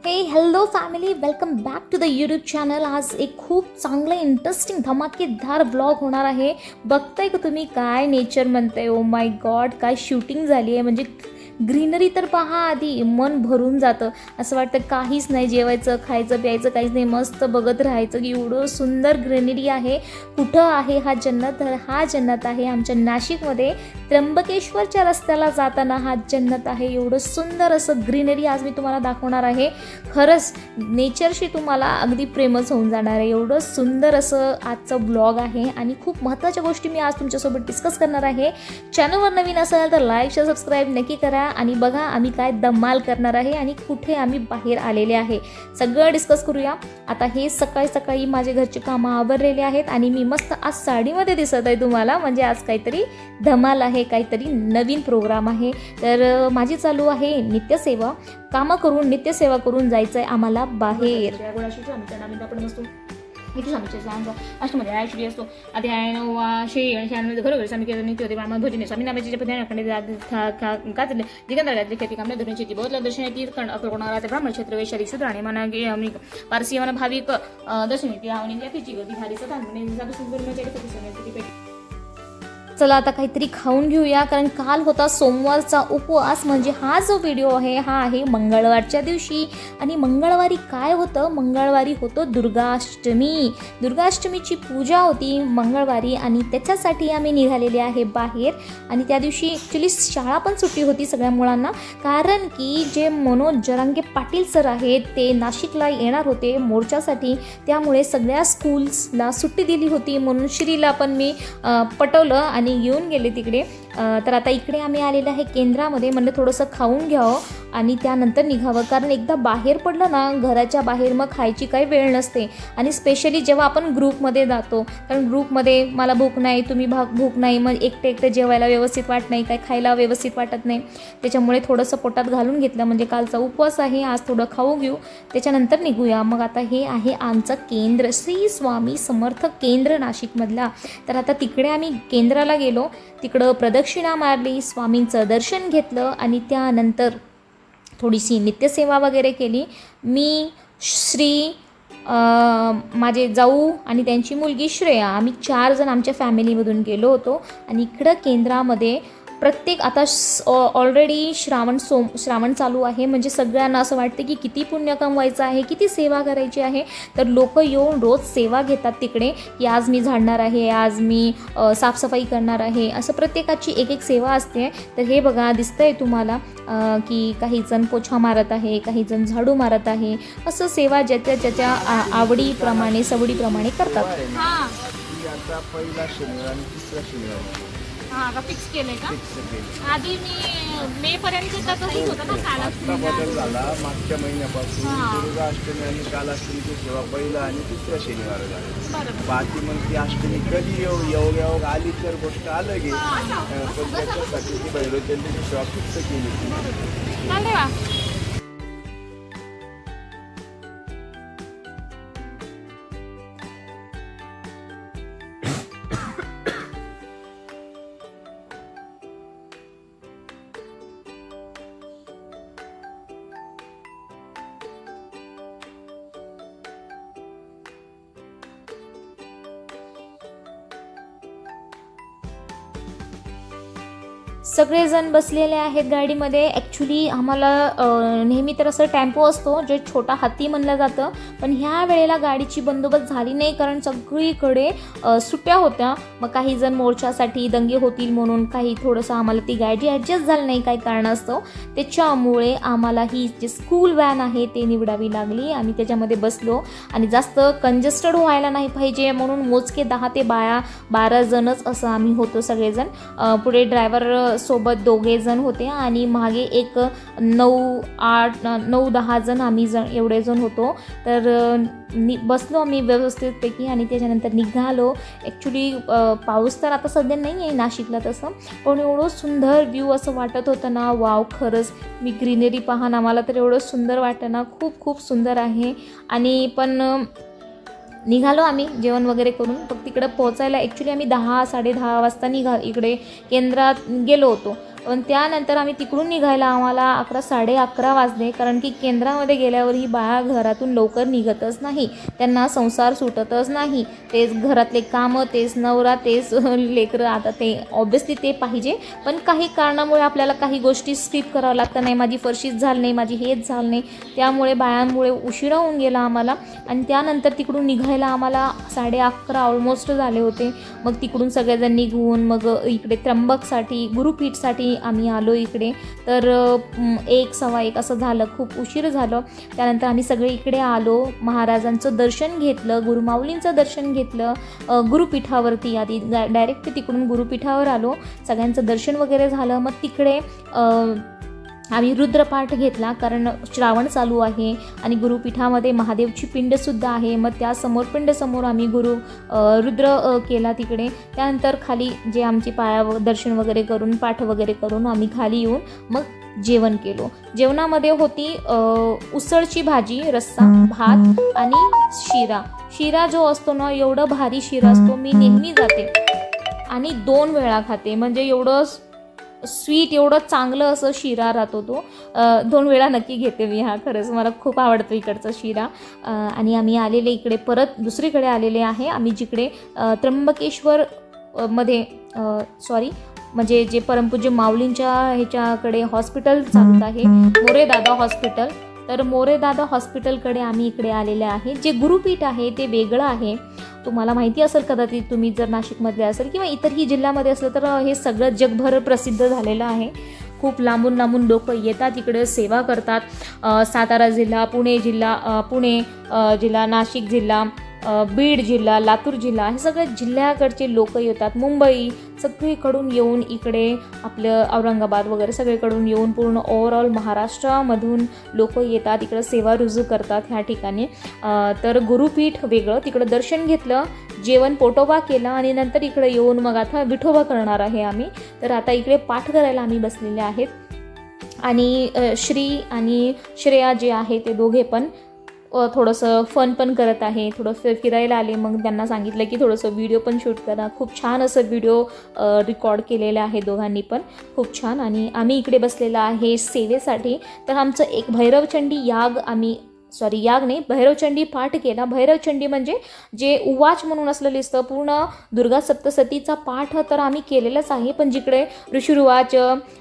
हे hello family, welcome back to the YouTube channel. आज एक खूप चांगलं इंटरेस्टिंग धमाकेदार व्लॉग होणार आहे। बघताय का तुम्ही काय नेचर म्हणते, ओ माय गॉड काय शूटिंग झाली आहे। म्हणजे ग्रीनरी तर पहा, आधी मन भरून जातं, असं वाटतं काहीच नाही, जेवायचं खायचं प्यायचं काहीच नाही, मस्त बघत राहायचं की एवढं सुंदर ग्रीनरी आहे। कुठं आहे हा जन्नत? तर हा जन्नत आहे आमच्या नाशिकमध्ये, त्र्यंबकेश्वरच्या रस्त्याला जाताना हा जन्नत आहे। एवढं सुंदर असं ग्रीनरी आज मी तुम्हाला दाखवणार आहे। खरंच नेचरशी तुम्हाला अगदी प्रेमच होऊन जाणार आहे। एवढं सुंदर असं आजचं ब्लॉग आहे आणि खूप महत्त्वाच्या गोष्टी मी आज तुमच्यासोबत डिस्कस करणार आहे। चॅनलवर नवीन असाल तर लाईक शेअर सबस्क्राईब नक्की करा आणि बघा आम्ही काय धमाल करणार आहे आणि कुठे आम्ही बाहेर आलेले आहे, सगळं डिस्कस करूया। आता हे सकाळी सकाळी माझे घरचे कामं आवरलेले आहेत आणि मी मस्त आज साडीमध्ये दिसत आहे तुम्हाला, म्हणजे आज काहीतरी धमाल आहे, काहीतरी नवीन प्रोग्राम आहे। तर माझी चालू आहे नित्यसेवा, कामं करून नित्यसेवा करून जायचं आहे आम्हाला बाहेर। अष्टमध्ये ॲक्च्युली असतो आधी शेमध्ये घरोघरी स्वामी केलं नित्य होते ब्राह्मण भोजने स्वामी नामाचे गाजले दिगंधर खेती कामने धरून शेती बहुत दर्शनाची कोणाला ब्राह्मण क्षेत्र वैशाली शूद्र आणि म्हणा पारसी म्हणा भाविक दर्शनी आवणी याची गर्दी भारी सदा। चला आता काहीतरी खाऊन घेऊया, कारण काल होता सोमवारचा उपवास। म्हणजे हा जो व्हिडिओ आहे हा आहे मंगळवारच्या दिवशी। आणि मंगळवारी काय होतं? मंगळवारी होतं दुर्गाष्टमी। दुर्गाष्टमीची पूजा होती मंगळवारी आणि त्याच्यासाठी आम्ही निघालेले आहे बाहेर। आणि त्या दिवशी ॲक्च्युली शाळा पण सुट्टी होती सगळ्या मुलांना, कारण की जे मनोज जरांगे पाटील सर आहेत ते नाशिकला येणार होते मोर्चासाठी, त्यामुळे सगळ्या स्कूल्सला सुट्टी दिली होती। म्हणून श्रीला पण मी पटवलं आणि घेऊन गेले तिकडे। तर आता इकडे आम्ही आलेले आहे केंद्रामध्ये, म्हणजे थोडंसं खाऊन घ्यावं आणि त्यानंतर निघावं, कारण एकदा बाहेर पडलं ना घराच्या बाहेर मग खायची काही वेळ नसते। आणि स्पेशली जेव्हा आपण ग्रुपमध्ये जातो, कारण ग्रुपमध्ये मला भूक नाही, तुम्ही भूक नाही, मग एकटे जेवायला व्यवस्थित वाटत नाही, काय खायला व्यवस्थित वाटत नाही, त्याच्यामुळे थोडंसं पोटात घालून घेतलं। म्हणजे कालचा उपवास आहे, आज थोडं खाऊ घेऊ त्याच्यानंतर निघूया। मग आता हे आहे आमचं केंद्र, श्री स्वामी समर्थ केंद्र नाशिकमधला। तर आता तिकडे आम्ही केंद्राला गेलो, तिकडं प्रदक्षिणा मारली, स्वामींचं दर्शन घेतलं आणि त्यानंतर थोडीशी नित्यसेवा वगैरे केली। मी, श्री, माझे जाऊ आणि त्यांची मुलगी श्रेया, आम्ही 4 जण आमच्या फॅमिलीमधून गेलो होतो। आणि इकडं केंद्रामध्ये प्रत्येक आता ऑलरेडी श्रावण चालू आहे, म्हणजे सगळ्यांना असं वाटतं की किती पुण्य कमवायचं आहे, किती सेवा करायची आहे। तर लोक येऊन रोज सेवा घेतात तिकडे, की आज मी झाडणार आहे, आज मी साफसफाई करणार आहे, असं प्रत्येकाची एक सेवा असते। तर हे बघा दिसतंय तुम्हाला की काही जण पोछा मारत आहे, काही जण झाडू मारत आहे, असं सेवा ज्याच्या आवडीप्रमाणे सवडीप्रमाणे करतात। आता पहिला शनिवार आणि तिसरा शनिवार का फिक्स केलंय का? आधी मे पर्यंत तसंच होतं ना, आता बदल झाला मागच्या महिन्यापासून। दुर्गाष्टमी आणि कालाष्टमीची सेवा पहिला आणि तिसरा शनिवार झाला। बाकी मग ती अष्टमी कधी योग आली तर गोष्ट अलग आहे, पण त्याच्यासाठी ती भैरवचंडीची सेवा फिक्स केली। सगळेजण बसलेले आहेत गाडीमध्ये। ॲक्च्युली आम्हाला नेहमी तर असं टेम्पो असतो जे छोटा हत्ती म्हणलं जातं, पण ह्या वेळेला गाडीची बंदोबस्त झाली नाही, कारण सगळीकडे सुट्ट्या होत्या। मग काही जण मोर्चासाठी दंगे होतील म्हणून काही थोडंसं आम्हाला ती गाडी ॲडजस्ट झाली नाही काही कारणास्तव, त्याच्यामुळे आम्हाला ही जी स्कूल व्हॅन आहे ते निवडावी लागली। आम्ही त्याच्यामध्ये बसलो आणि जास्त कंजेस्टेड व्हायला नाही पाहिजे म्हणून मोजके 10 ते 12 जणच असं आम्ही होतो सगळेजण। पुढे ड्रायव्हर सोबत 2 जण होते आणि मागे एक 9-10 जण आम्ही एवढे जण होतो। तर बसलो आम्ही व्यवस्थितपैकी आणि त्याच्यानंतर निघालो। ॲक्च्युली पाऊस तर आता सध्या नाही आहे नाशिकला तसं, पण एवढं सुंदर व्ह्यू असं वाटत होतं ना, वाव खरंच मी ग्रीनरी पाहा ना, मला तर एवढं सुंदर वाटतं ना, खूप खूप सुंदर आहे। आणि पण निघालो आम्ही जेवण वगैरे करून। फक्त तिकडे पोहोचायला ॲक्च्युली आम्ही 10-10:30 वाजता इकडे केंद्रात गेलो होतो। पण त्यानंतर आम्ही तिकडून निघायला आम्हाला 11-11:30 वाजले, कारण की केंद्रामध्ये गेल्यावर ही बाया घरातून लवकर निघतच नाही, त्यांना संसार सुटतच नाही, तेच घरातले कामं, तेच नवरा, तेच लेकरं, आता ते ऑब्वियसली ते पाहिजे, पण काही कारणामुळे आपल्याला काही गोष्टी स्किप करावं लागतं. नाही माझी फरशीच झाली नाही, माझी हेच झालं नाही, त्यामुळे बायांमुळे उशिरा होऊन गेला आम्हाला. आणि त्यानंतर तिकडून निघायला आम्हाला 11:30 ऑलमोस्ट झाले होते. मग तिकडून सगळेजण निघून मग इकडे त्र्यंबकसाठी, गुरुपीठसाठी आम्ही आलो इकडे. तर 1-1:15 असं झालं, खूप उशीर झालं. त्यानंतर आम्ही सगळे इकडे आलो, महाराजांचं दर्शन घेतलं, गुरुमाऊलींचं दर्शन घेतलं. गुरुपीठावरती आधी डायरेक्ट तिकडून गुरुपीठावर आलो, सगळ्यांचं दर्शन वगैरे झालं. मग तिकडे आम्ही रुद्रपाठ घेतला, कारण श्रावण चालू आहे आणि गुरुपीठामध्ये महादेवची पिंडसुद्धा आहे. मग त्यासमोर पिंडसमोर आम्ही रुद्र केला तिकडे. त्यानंतर खाली जे आमची पाया दर्शन वगैरे करून, पाठ वगैरे करून आम्ही खाली येऊन मग जेवण केलो. जेवणामध्ये होती उसळची भाजी, रस्सा, भात आणि शिरा. शिरा जो असतो ना, एवढं भारी शिरा असतो, मी नेहमी जाते आणि 2 वेळा खाते, म्हणजे एवढं स्वीट, एवढं चांगलं असं शिरा राहतो तो. 2 वेळा नक्की घेते मी हा, खरंच मला खूप आवडतो इकडचा शिरा. आणि आम्ही आलेले इकडे परत दुसरीकडे आलेले आहे. आम्ही जिकडे त्र्यंबकेश्वर मध्ये म्हणजे जे परमपूज्य माऊलींच्या ह्याच्याकडे हॉस्पिटल चालत आहे, मोरेदादा हॉस्पिटल, तर मोरेदादा हॉस्पिटलकडे आम्ही इकडे आलेले आहे. जे गुरुपीठ आहे ते वेगळं आहे, तुम्हाला माहिती असेल कदाचित, तुम्ही जर नाशिकमधले असेल किंवा इतरही जिल्ह्यामध्ये असलं तर हे सगळं जगभर प्रसिद्ध झालेलं आहे. खूप लांबून लांबून लोक येतात इकडे, सेवा करतात. सातारा जिल्हा, पुणे जिल्हा, नाशिक जिल्हा, बीड जिल्हा, लातूर जिल्हा, हे सगळे जिल्ह्याकडचे लोक येतात. मुंबई सगळीकडून येऊन इकडे, आपलं औरंगाबाद वगैरे सगळीकडून येऊन पूर्ण ओव्हरऑल महाराष्ट्रामधून लोक येतात इकडं, सेवा रुजू करतात ह्या ठिकाणी. तर गुरुपीठ वेगळं, तिकडं दर्शन घेतलं, जेवण पोटोबा केला आणि नंतर इकडे येऊन मग आता विठोबा करणार आहे आम्ही. तर आता इकडे पाठ करायला आम्ही बसलेले आहेत. आणि श्री आणि श्रेया जे आहे ते दोघे पण थोडंसं फन पण करत आहे, थोडं फिरायला आले. मग त्यांना सांगितलं की थोडंसं व्हिडिओ पण शूट करा. खूप छान असं व्हिडिओ रेकॉर्ड केलेलं आहे दोघांनी पण, खूप छान. आणि आम्ही इकडे बसलेला आहे सेवेसाठी. तर आमचं एक भैरवचंडी भैरवचंडी पाठ केला. भैरवचंडी म्हणजे जे उवाच म्हणून असलेलं असतं, पूर्ण दुर्गा सप्तशतीचा पाठ तर आम्ही केलेलाच आहे. पण जिकडे ऋषिरुवाच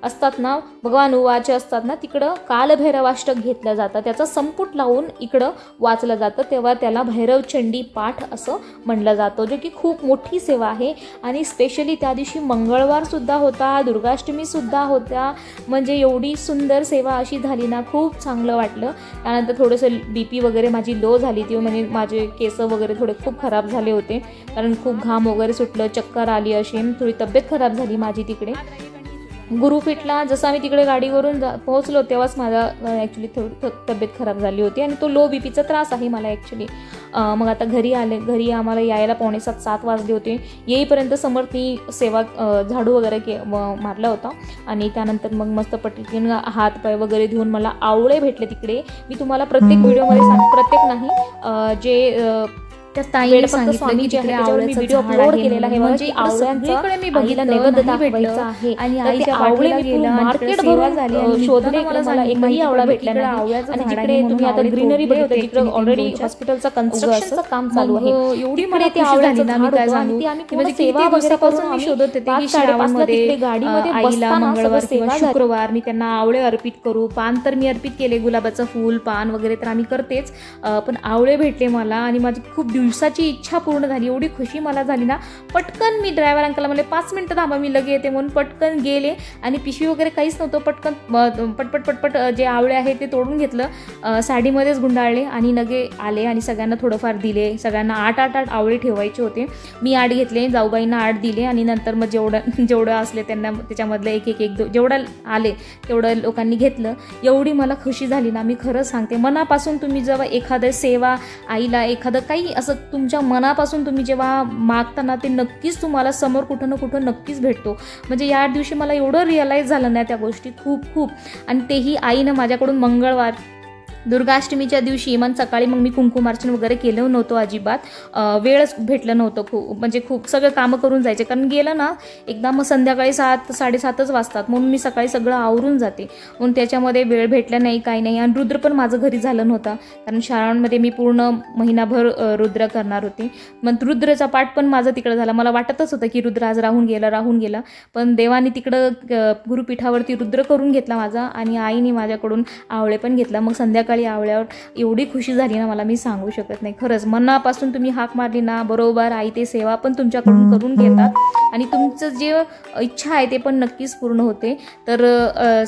असतात ना, भगवान उवाच असतात ना, तिकडं कालभैरवाष्टक घेतलं जातं, त्याचं संपुट लावून इकडं वाचलं जातं, तेव्हा त्याला भैरवचंडी पाठ असं म्हणलं जातं, जो की खूप मोठी सेवा आहे. आणि स्पेशली त्या दिवशी मंगळवारसुद्धा होता, दुर्गाष्टमीसुद्धा होत्या, म्हणजे एवढी सुंदर सेवा अशी झाली ना, खूप चांगलं वाटलं. त्यानंतर थोडंसं BP वगैरे माझी लो झाली ती, म्हणजे माझे केस वगैरे थोडे खूप खराब झाले होते, कारण खूप घाम वगैरे सुटलं, चक्कर आली, अशी थोडी तब्येत खराब झाली माझी तिकडे. गुरुपीठला जसं आम्ही तिकडे गाडीवरून पोहोचलो तेव्हाच माझा ॲक्च्युली थोडी तब्येत खराब झाली होती आणि तो लो BPचा त्रास आहे मला ॲक्च्युली. मग आता घरी आम्हाला यायला 6:45-7 वाजले होते. येईपर्यंत समर्थनी सेवा झाडू वगैरे मारला होता. आणि त्यानंतर मग मस्त पटकन हात पाय वगैरे धुवून मला आवळे भेटले तिकडे. मी तुम्हाला प्रत्येक व्हिडिओमध्ये प्रत्येक नाही जे त्या ताईने सांगितलं की जिकडे आवळ्याचा व्हिडिओ अपलोड केलेला आहे, म्हणजे आवळ्यांचा मी बघितलं नैवेद दाखवायचा आहे. आणि आईच्या आवळे गेला, मार्केट भरून झाली, शोधले मला एकही आवळा भेटला नाही. आणि जिकडे तुम्ही आता ग्रीनरी बघितलं, जिकडे ऑलरेडी हॉस्पिटलचं कन्स्ट्रक्शनचं काम चालू आहे, एवढी मला ते आवळ्याची झाड मी काय सांगू, म्हणजे सेवा दिवसापासून मी शोधत होते की शाळेमध्ये गाडीमध्ये आईला मंगळवार किंवा शुक्रवार मी त्यांना आवळे अर्पित करू. पान तर मी अर्पित केले, गुलाबाचं फूल, पान वगैरे तर आम्ही करतेच, पण आवळे भेटले मला आणि माझी खूप दिवसाची इच्छा पूर्ण झाली. एवढी खुशी मला झाली ना, पटकन मी ड्रायव्हर अंकलला म्हणले 5 मिनिटं थांबा, मी लगे येते म्हणून पटकन गेले. आणि पिशवी वगैरे काहीच नव्हतं, पटकन पटपट जे आवळे आहे ते तोडून घेतलं, साडीमध्येच गुंडाळले आणि लगे आले आणि सगळ्यांना थोडंफार दिले. सगळ्यांना 8 आवळे ठेवायचे होते, मी 8 घेतले, जाऊबाईंना 8 दिले. आणि नंतर मग जेवढं असले त्यांना त्याच्यामधलं एक जेवढं आले तेवढं लोकांनी घेतलं. एवढी मला खुशी झाली ना, मी खरं सांगते. मनापासून तुम्ही जेव्हा एखादं सेवा आईला, एखादं काही असं तुमच्या मनापासून तुम्ही जेव्हा मागताना, ते नक्कीच तुम्हाला समोर कुठं ना कुठं नक्कीच भेटतो. म्हणजे या दिवशी मला एवढं रिअलाईज झालं नाही त्या गोष्टी खूप. आणि तेही आईनं माझ्याकडून मंगळवार दुर्गाष्टमीच्या दिवशी मग सकाळी मग मी कुंकुमार्चन वगैरे केलं नव्हतं अजिबात, वेळच भेटलं नव्हतं. खूप सगळं कामं करून जायचे, कारण गेलं ना एकदा मग संध्याकाळी 7-7:30 वाजतात. मग मी सकाळी सगळं आवरून जाते, मग त्याच्यामध्ये वेळ भेटला नाही, काही नाही. आणि रुद्र पण माझं घरी झालं नव्हता, कारण शाळांमध्ये मी पूर्ण महिनाभर रुद्र करणार होते. मग रुद्रचा पाठ पण माझं तिकडं झाला. मला वाटतच होतं की रुद्र आज राहून गेला, पण देवाने तिकडं गुरुपीठावरती रुद्र करून घेतला माझा, आणि आईने माझ्याकडून आवळे पण घेतला. मग संध्याकाळी आवळ्यावर एवढी खुशी झाली ना, मला मी सांगू शकत नाही. खरंच मनापासून तुम्ही हाक मारली ना, बरोबर आई ते सेवा पण तुमच्याकडून करून घेतात, आणि तुमचं जे इच्छा आहे ते पण नक्कीच पूर्ण होते. तर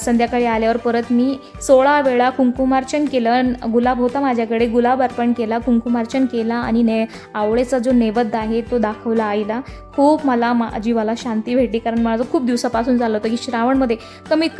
संध्याकाळी आल्यावर परत मी 16 वेळा कुंकुमार्चन केलं. गुलाब होता माझ्याकडे, गुलाब अर्पण केला, कुंकुमार्चन केला, आणि आवळेचा जो नैवेद्य आहे तो दाखवला आईला. खूप मला जीवाला शांती भेटली, कारण माझं खूप दिवसापासून झालं होतं की श्रावणमध्ये कमीत कमी